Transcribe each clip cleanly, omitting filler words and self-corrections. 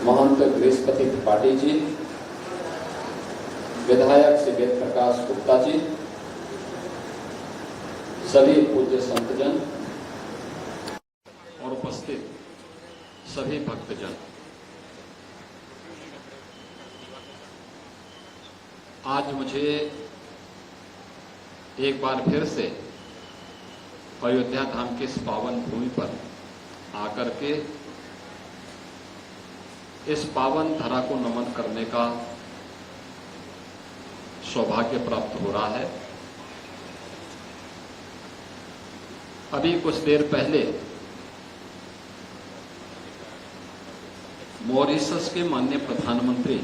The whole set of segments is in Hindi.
महंत बृहस्पति त्रिपाठी जी, विधायक श्री वेद प्रकाश गुप्ता जी, सभी पूज्य संतजन और उपस्थित सभी भक्तजन, आज मुझे एक बार फिर से अयोध्या धाम की इस पावन भूमि पर आकर के इस पावन धरा को नमन करने का सौभाग्य प्राप्त हो रहा है। अभी कुछ देर पहले मॉरिशस के माननीय प्रधानमंत्री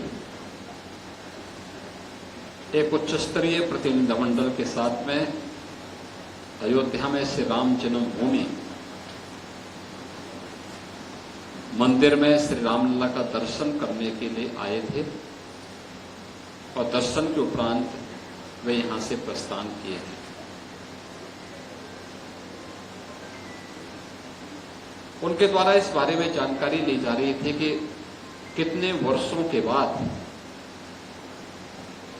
एक उच्च स्तरीय प्रतिनिधिमंडल के साथ में अयोध्या में श्री राम जन्मभूमि मंदिर में श्री रामलला का दर्शन करने के लिए आए थे और दर्शन के उपरांत वे यहां से प्रस्थान किए थे। उनके द्वारा इस बारे में जानकारी ली जा रही थी कि कितने वर्षों के बाद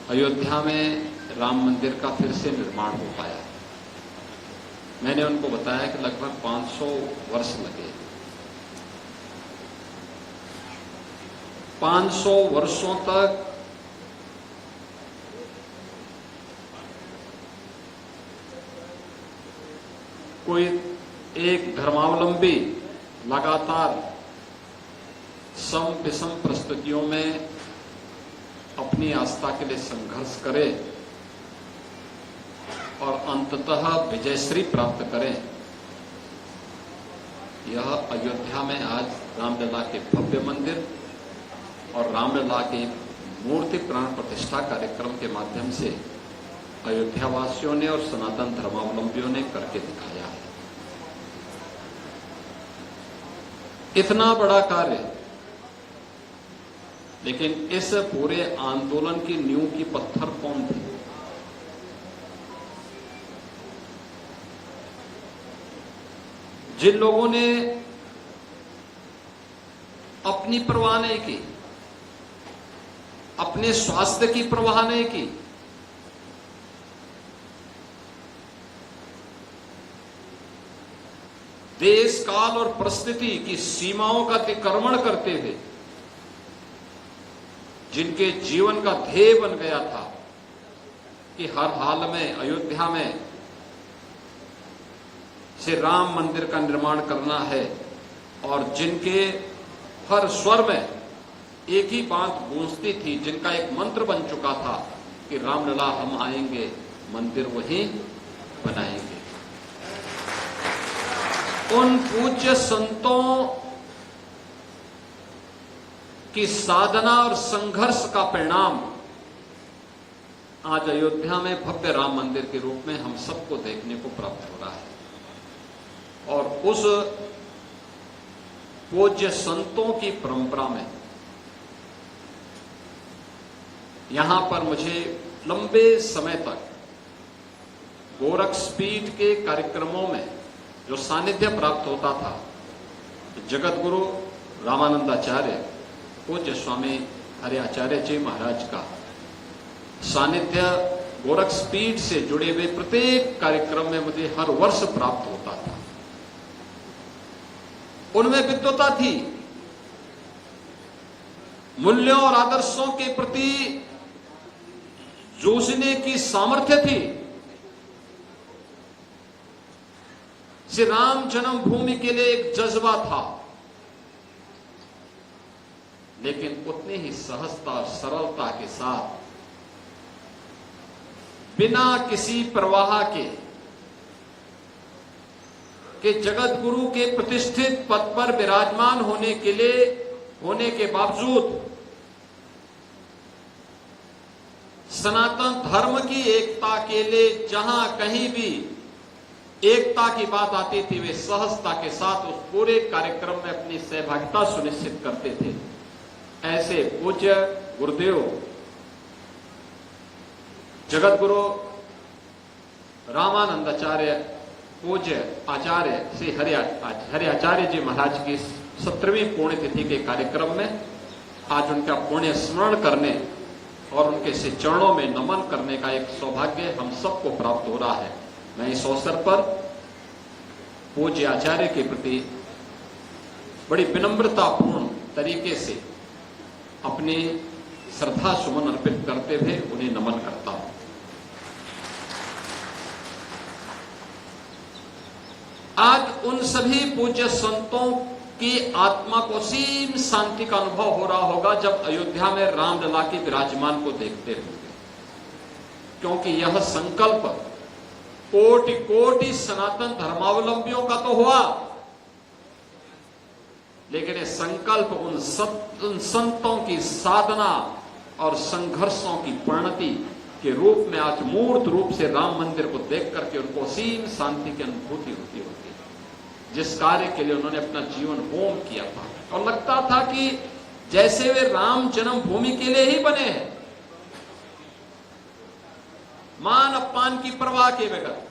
अयोध्या में राम मंदिर का फिर से निर्माण हो पाया। मैंने उनको बताया कि लगभग 500 वर्ष लगे। 500 वर्षों तक कोई एक धर्मावलंबी लगातार सम विषम परिस्थितियों में अपनी आस्था के लिए संघर्ष करे और अंततः विजयश्री प्राप्त करें। यह अयोध्या में आज रामलला के भव्य मंदिर और रामलला के मूर्ति प्राण प्रतिष्ठा कार्यक्रम के माध्यम से अयोध्यावासियों ने और सनातन धर्मावलंबियों ने करके दिखाया है। इतना बड़ा कार्य, लेकिन इस पूरे आंदोलन की नींव की पत्थर कौन थे? जिन लोगों ने अपनी परवाह नहीं की, अपने स्वास्थ्य की परवाह नहीं की, देश काल और परिस्थिति की सीमाओं का अतिक्रमण करते हुए जिनके जीवन का ध्येय बन गया था कि हर हाल में अयोध्या में श्री राम मंदिर का निर्माण करना है, और जिनके हर स्वर में एक ही बात गूंजती थी, जिनका एक मंत्र बन चुका था कि रामलला हम आएंगे, मंदिर वहीं बनाएंगे। उन पूज्य संतों की साधना और संघर्ष का परिणाम आज अयोध्या में भव्य राम मंदिर के रूप में हम सबको देखने को प्राप्त हो रहा है। और उस पूज्य संतों की परंपरा में यहां पर मुझे लंबे समय तक गोरक्षपीठ के कार्यक्रमों में जो सानिध्य प्राप्त होता था, जगत गुरु रामानंदाचार्य पूज्य स्वामी हरि आचार्य जी महाराज का सानिध्य गोरक्षपीठ से जुड़े हुए प्रत्येक कार्यक्रम में मुझे हर वर्ष प्राप्त होता था। उनमें विद्वता थी, मूल्यों और आदर्शों के प्रति जूझने की सामर्थ्य थी। श्री राम जन्मभूमि के लिए एक जज्बा था, लेकिन उतनी ही सहजता और सरलता के साथ, बिना किसी प्रवाह के जगत गुरु के प्रतिष्ठित पद पर विराजमान होने के बावजूद सनातन धर्म की एकता के लिए जहां कहीं भी एकता की बात आती थी, वे सहजता के साथ उस पूरे कार्यक्रम में अपनी सहभागिता सुनिश्चित करते थे। ऐसे पूज्य गुरुदेव जगत गुरु रामानंदाचार्य पूज्य आचार्य श्री हरि आचार्य जी महाराज की 17वीं पुण्यतिथि के कार्यक्रम में आज उनका पुण्य स्मरण करने और उनके से चरणों में नमन करने का एक सौभाग्य हम सबको प्राप्त हो रहा है। मैं इस अवसर पर पूज्य आचार्य के प्रति बड़ी विनम्रतापूर्ण तरीके से अपनी श्रद्धा सुमन अर्पित करते हुए उन्हें नमन करता हूं। आज उन सभी पूज्य संतों की आत्मा को सीम शांति का अनुभव हो रहा होगा जब अयोध्या में रामलला के विराजमान को देखते होंगे, क्योंकि यह संकल्प कोटि कोटि सनातन धर्मावलंबियों का तो हुआ, लेकिन यह संकल्प उन संतों की साधना और संघर्षों की परिणति के रूप में आज मूर्त रूप से राम मंदिर को देख करके उनको असीम शांति की अनुभूति होती है। जिस कार्य के लिए उन्होंने अपना जीवन होम किया था और लगता था कि जैसे वे राम जन्मभूमि के लिए ही बने हैं, मान अपमान की परवाह के बगैर,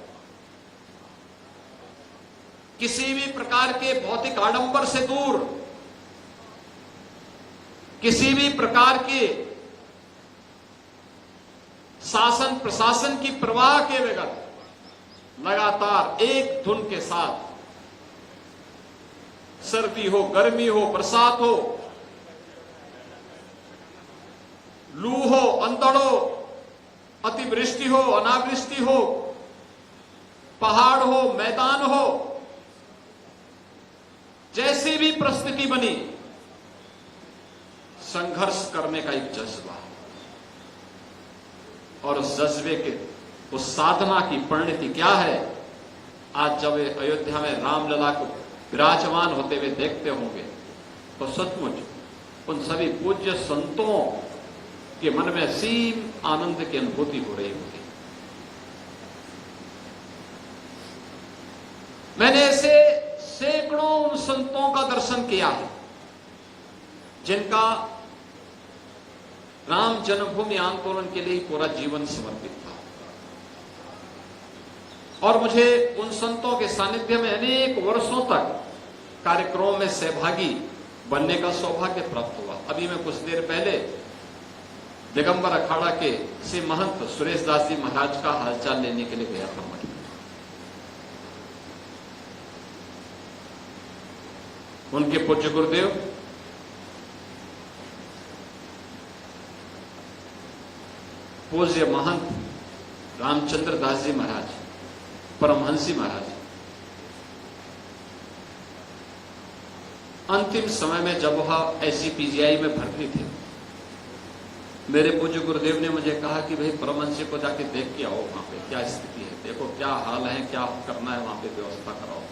किसी भी प्रकार के भौतिक आडंबर से दूर, किसी भी प्रकार के शासन प्रशासन की परवाह के बगैर लगातार एक धुन के साथ, सर्दी हो, गर्मी हो, बरसात हो, लू हो, अंधड़ हो, अतिवृष्टि हो, अनावृष्टि हो, पहाड़ हो, मैदान हो, जैसी भी परिस्थिति बनी, संघर्ष करने का एक जज्बा, और उस जज्बे के, उस साधना की परिणति क्या है? आज जब अयोध्या में रामलला को विराजमान होते हुए देखते होंगे तो सचमुच उन सभी पूज्य संतों के मन में असीम आनंद की अनुभूति हो रही होगी। मैंने ऐसे सैकड़ों उन संतों का दर्शन किया है जिनका राम जन्मभूमि आंदोलन के लिए पूरा जीवन समर्पित था, और मुझे उन संतों के सानिध्य में अनेक वर्षों तक कार्यक्रमों में सहभागी बनने का सौभाग्य प्राप्त हुआ। अभी मैं कुछ देर पहले दिगंबर अखाड़ा के श्री महंत सुरेश दास जी महाराज का हालचाल लेने के लिए गया था मठ में। उनके पूज्य गुरुदेव पूज्य महंत रामचंद्र दास जी महाराज, परमहंसी महाराज, अंतिम समय में जब वह एसजीपीजीआई में भर्ती थे, मेरे पूज्य गुरुदेव ने मुझे कहा कि भाई परमहंसी को जाके देख के आओ, वहां पे क्या स्थिति है, देखो क्या हाल है, क्या करना है, वहां पे व्यवस्था कराओ।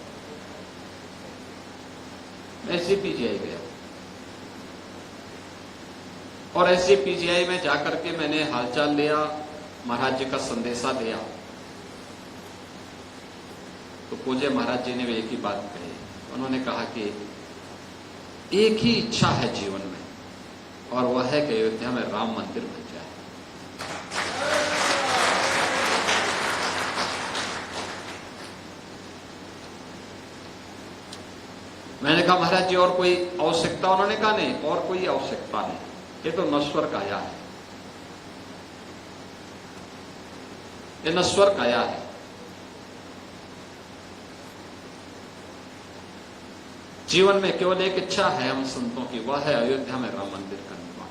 मैं एसजीपीजीआई गया और एसजीपीजीआई में जाकर के मैंने हालचाल लिया, महाराज जी का संदेशा दिया। तो पूज्य महाराज जी ने भी एक ही बात कही, उन्होंने कहा कि एक ही इच्छा है जीवन में, और वह है कि अयोध्या में राम मंदिर बन जाए। मैंने कहा महाराज जी और कोई आवश्यकता? उन्होंने कहा नहीं, और कोई आवश्यकता नहीं, ये तो नश्वर काया है, ये नश्वर काया है। जीवन में केवल एक इच्छा है हम संतों की, वह है अयोध्या में राम मंदिर का निर्माण।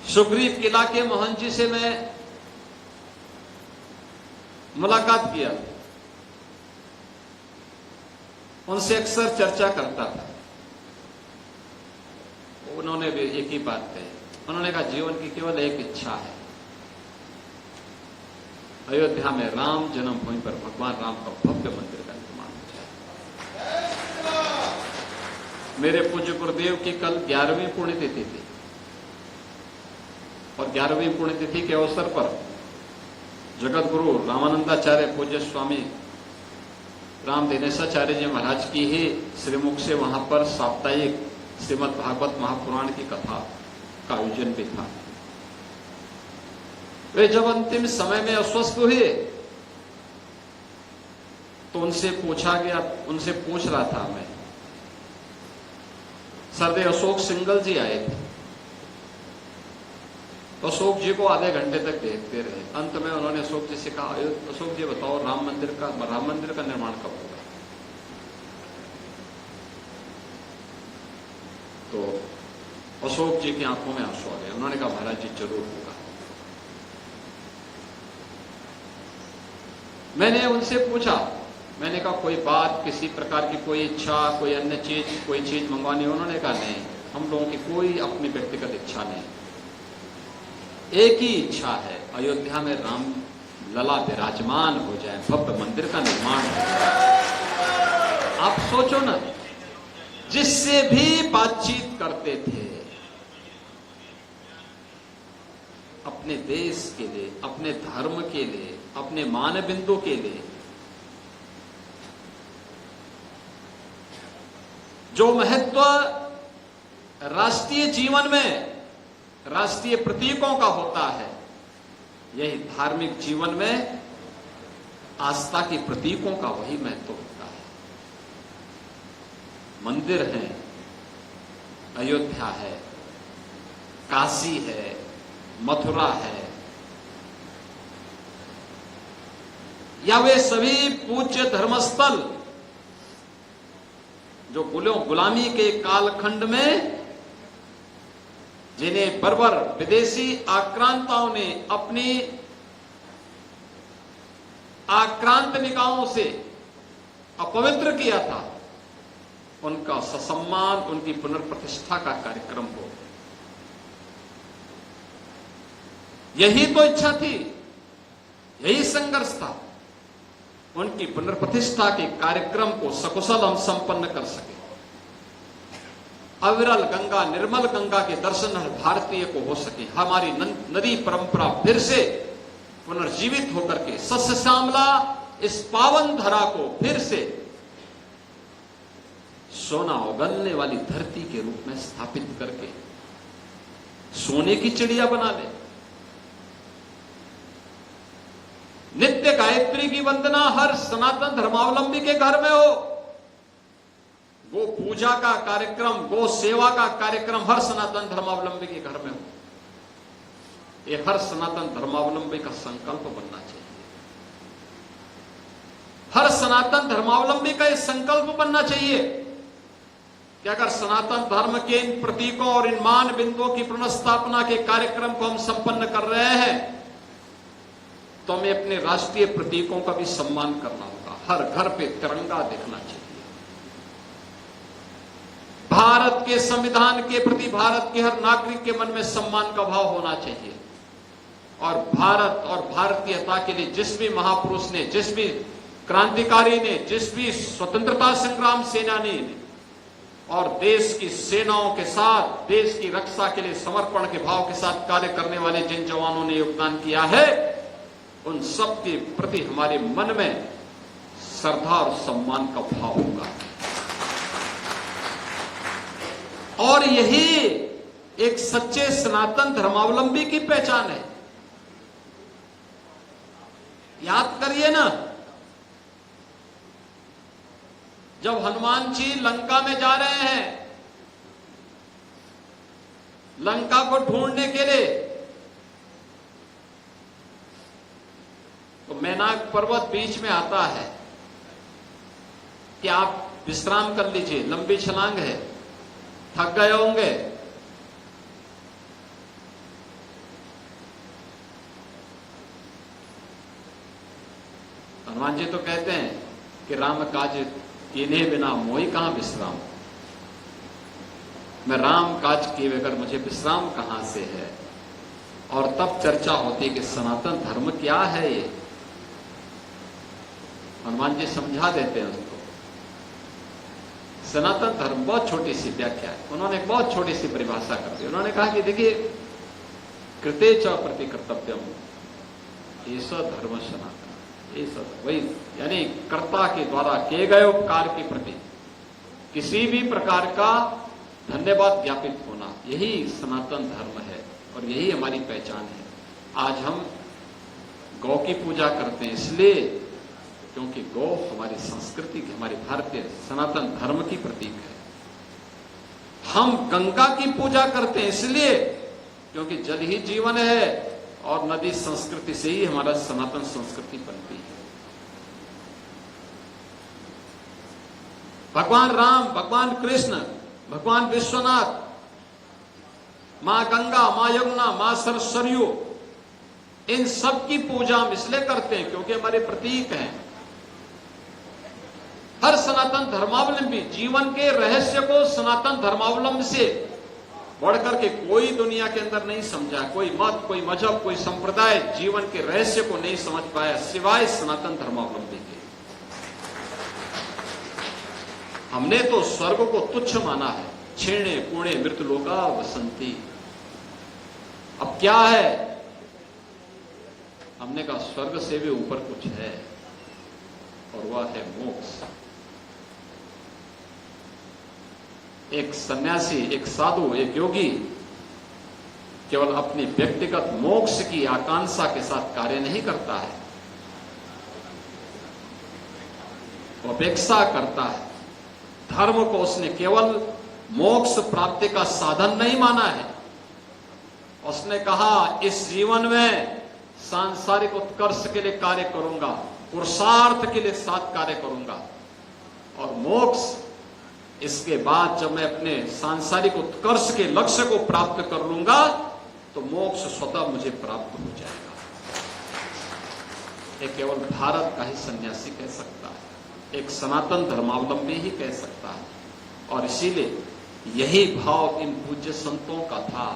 सुग्रीव किला के मोहन जी से मैं मुलाकात किया, उनसे अक्सर चर्चा करता था। उन्होंने भी एक ही बात कही, उन्होंने कहा जीवन की केवल एक इच्छा है, अयोध्या में राम जन्मभूमि पर भगवान राम का भव्य मंदिर का निर्माण हो जाए। मेरे पूज्य गुरुदेव की कल 11वीं पुण्यतिथि थी, और 11वीं पुण्यतिथि के अवसर पर जगत गुरु रामानंदाचार्य पूज्य स्वामी राम दिनेशाचार्य जी महाराज की ही श्रीमुख से वहां पर साप्ताहिक श्रीमद् भागवत महापुराण की कथा का आयोजन भी था। वे जब अंतिम समय में अस्वस्थ हुए तो उनसे पूछा गया, उनसे पूछ रहा था मैं, सरदेव अशोक सिंगल जी आए थे, तो अशोक जी को आधे घंटे तक देखते रहे। अंत में उन्होंने अशोक जी से कहा, अशोक जी बताओ राम मंदिर का निर्माण कब होगा? तो अशोक जी की आंखों में आंसू आ गए। उन्होंने कहा महाराज जी जरूर होगा। मैंने उनसे पूछा, मैंने कहा कोई बात, किसी प्रकार की कोई इच्छा, कोई अन्य चीज, कोई चीज मंगवानी? उन्होंने कहा नहीं, हम लोगों की कोई अपनी व्यक्तिगत इच्छा नहीं, एक ही इच्छा है, अयोध्या में राम लला विराजमान हो जाए, भव्य मंदिर का निर्माण हो जाए। आप सोचो ना, जिससे भी बातचीत करते थे अपने देश के लिए, अपने धर्म के लिए, अपने मानबिंदु के लिए, जो महत्व राष्ट्रीय जीवन में राष्ट्रीय प्रतीकों का होता है, यही धार्मिक जीवन में आस्था के प्रतीकों का वही महत्व होता है। मंदिर है, अयोध्या है, काशी है, मथुरा है, या वे सभी पूज्य धर्मस्थल जो गुलामी के कालखंड में जिन्हें बर्बर विदेशी आक्रांताओं ने अपनी आक्रांत निगाहों से अपवित्र किया था, उनका ससम्मान, उनकी पुनर्प्रतिष्ठा का कार्यक्रम हो। यही तो इच्छा थी, यही संघर्ष था, उनकी पुनर्प्रतिष्ठा के कार्यक्रम को सकुशल हम संपन्न कर सके। अविरल गंगा, निर्मल गंगा के दर्शन हर भारतीय को हो सके, हमारी नदी परंपरा फिर से पुनर्जीवित होकर के सस्य श्यामला इस पावन धरा को फिर से सोना उगलने वाली धरती के रूप में स्थापित करके सोने की चिड़िया बना ले। नित्य गायत्री की वंदना हर सनातन धर्मावलंबी के घर में हो। गो पूजा का कार्यक्रम, गो सेवा का कार्यक्रम हर सनातन धर्मावलंबी के घर में हो। ये हर सनातन धर्मावलंबी का संकल्प बनना चाहिए। हर सनातन धर्मावलंबी का यह संकल्प बनना चाहिए कि अगर सनातन धर्म के इन प्रतीकों और इन मान बिंदुओं की पुनर्स्थापना के कार्यक्रम को हम संपन्न कर रहे हैं, तो हमें अपने राष्ट्रीय प्रतीकों का भी सम्मान करना होगा। हर घर पे तिरंगा दिखना चाहिए। भारत के संविधान के प्रति भारत के हर नागरिक के मन में सम्मान का भाव होना चाहिए। और भारत और भारतीयता के लिए जिस भी महापुरुष ने, जिस भी क्रांतिकारी ने, जिस भी स्वतंत्रता संग्राम सेनानी ने और देश की सेनाओं के साथ देश की रक्षा के लिए समर्पण के भाव के साथ कार्य करने वाले जिन जवानों ने योगदान किया है, उन सब के प्रति हमारे मन में श्रद्धा और सम्मान का भाव होगा। और यही एक सच्चे सनातन धर्मावलंबी की पहचान है। याद करिए ना, जब हनुमान जी लंका में जा रहे हैं, लंका को ढूंढने के लिए, तो मैनाक पर्वत बीच में आता है कि आप विश्राम कर लीजिए, लंबी छलांग है, थक गए होंगे। हनुमान जी तो कहते हैं कि राम काज कीने बिना मोहि कहां विश्राम। मैं राम काज किए बगैर मुझे विश्राम कहां से है। और तब चर्चा होती है कि सनातन धर्म क्या है। ये हनुमान जी समझा देते हैं उसको। सनातन धर्म बहुत छोटी सी व्याख्या है, उन्होंने बहुत छोटी सी परिभाषा कर दी। उन्होंने कहा कि देखिए, कृते च प्रति कर्तव्यम ऐसा धर्म सनातन, ये सब वही, यानी कर्ता के द्वारा किए गए उपकार के प्रति किसी भी प्रकार का धन्यवाद ज्ञापित होना, यही सनातन धर्म है और यही हमारी पहचान है। आज हम गौ की पूजा करते हैं इसलिए क्योंकि गौ हमारी संस्कृति की, हमारी भारतीय सनातन धर्म की प्रतीक है। हम गंगा की पूजा करते हैं इसलिए क्योंकि जल ही जीवन है और नदी संस्कृति से ही हमारा सनातन संस्कृति बनती है। भगवान राम, भगवान कृष्ण, भगवान विश्वनाथ, मां गंगा, मां यमुना, मां सरयू, इन सब की पूजा हम इसलिए करते हैं क्योंकि हमारे प्रतीक हैं। हर सनातन धर्मावलंबी जीवन के रहस्य को सनातन धर्मावलंबी से बढ़कर के कोई दुनिया के अंदर नहीं समझा। कोई मत, कोई मजहब, कोई संप्रदाय जीवन के रहस्य को नहीं समझ पाया सिवाय सनातन धर्मावलंबी के। हमने तो स्वर्ग को तुच्छ माना है। क्षीणे पुणे मृतलोका वसंती। अब क्या है? हमने कहा स्वर्ग से भी ऊपर कुछ है और वह है मोक्ष। एक सन्यासी, एक साधु, एक योगी केवल अपनी व्यक्तिगत मोक्ष की आकांक्षा के साथ कार्य नहीं करता है, वो अपेक्षा करता है। धर्म को उसने केवल मोक्ष प्राप्ति का साधन नहीं माना है। उसने कहा इस जीवन में सांसारिक उत्कर्ष के लिए कार्य करूंगा, पुरुषार्थ के लिए साथ कार्य करूंगा, और मोक्ष इसके बाद जब मैं अपने सांसारिक उत्कर्ष के लक्ष्य को प्राप्त कर लूंगा तो मोक्ष स्वतः मुझे प्राप्त हो जाएगा। ये केवल भारत का ही सन्यासी कह सकता है, एक सनातन धर्मावलंबी ही कह सकता है। और इसीलिए यही भाव इन पूज्य संतों का था,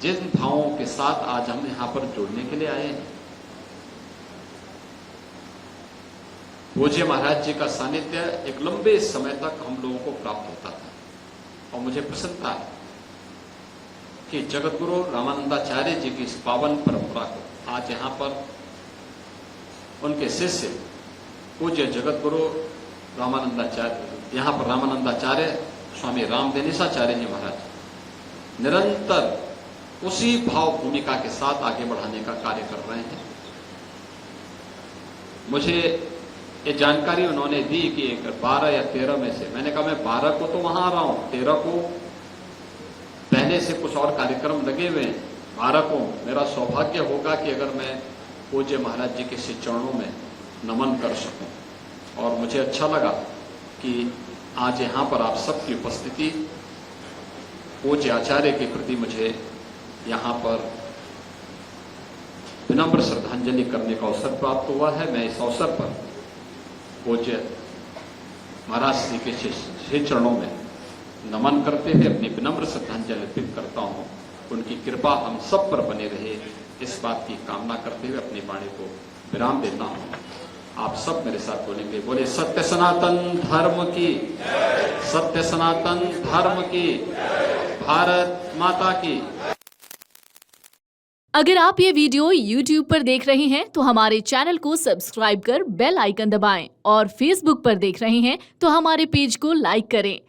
जिन भावों के साथ आज हम यहां पर जुड़ने के लिए आए हैं। पूज्य महाराज जी का सानिध्य एक लंबे समय तक हम लोगों को प्राप्त होता था और मुझे प्रसन्नता है कि जगत गुरु रामानंदाचार्य जी की इस पावन परंपरा को आज यहां पर उनके शिष्य पूज्य जगत गुरु रामानंदाचार्य, यहां पर रामानंदाचार्य स्वामी रामदेनिशाचार्य जी महाराज निरंतर उसी भाव भूमिका के साथ आगे बढ़ाने का कार्य कर रहे हैं। मुझे ये जानकारी उन्होंने दी कि 12 या 13 में से, मैंने कहा मैं 12 को तो वहां आ रहा हूं, 13 को पहले से कुछ और कार्यक्रम लगे हुए हैं। 12 को मेरा सौभाग्य होगा कि अगर मैं पूज्य महाराज जी के श्री चरणों में नमन कर सकूं। और मुझे अच्छा लगा कि आज यहां पर आप सबकी उपस्थिति पूज्य आचार्य के प्रति मुझे यहां पर विनम्र श्रद्धांजलि करने का अवसर प्राप्त हुआ है। मैं इस अवसर पर पूज्य महाराज श्री के श्री चरणों में नमन करते हुए अपनी विनम्र श्रद्धांजलि अर्पित करता हूं। उनकी कृपा हम सब पर बने रहे, इस बात की कामना करते हुए अपनी वाणी को विराम देता हूं। आप सब मेरे साथ बोलेंगे, बोले सत्य सनातन धर्म की, सत्य सनातन धर्म की, भारत माता की। अगर आप ये वीडियो YouTube पर देख रहे हैं तो हमारे चैनल को सब्सक्राइब कर बेल आइकन दबाएं और Facebook पर देख रहे हैं तो हमारे पेज को लाइक करें।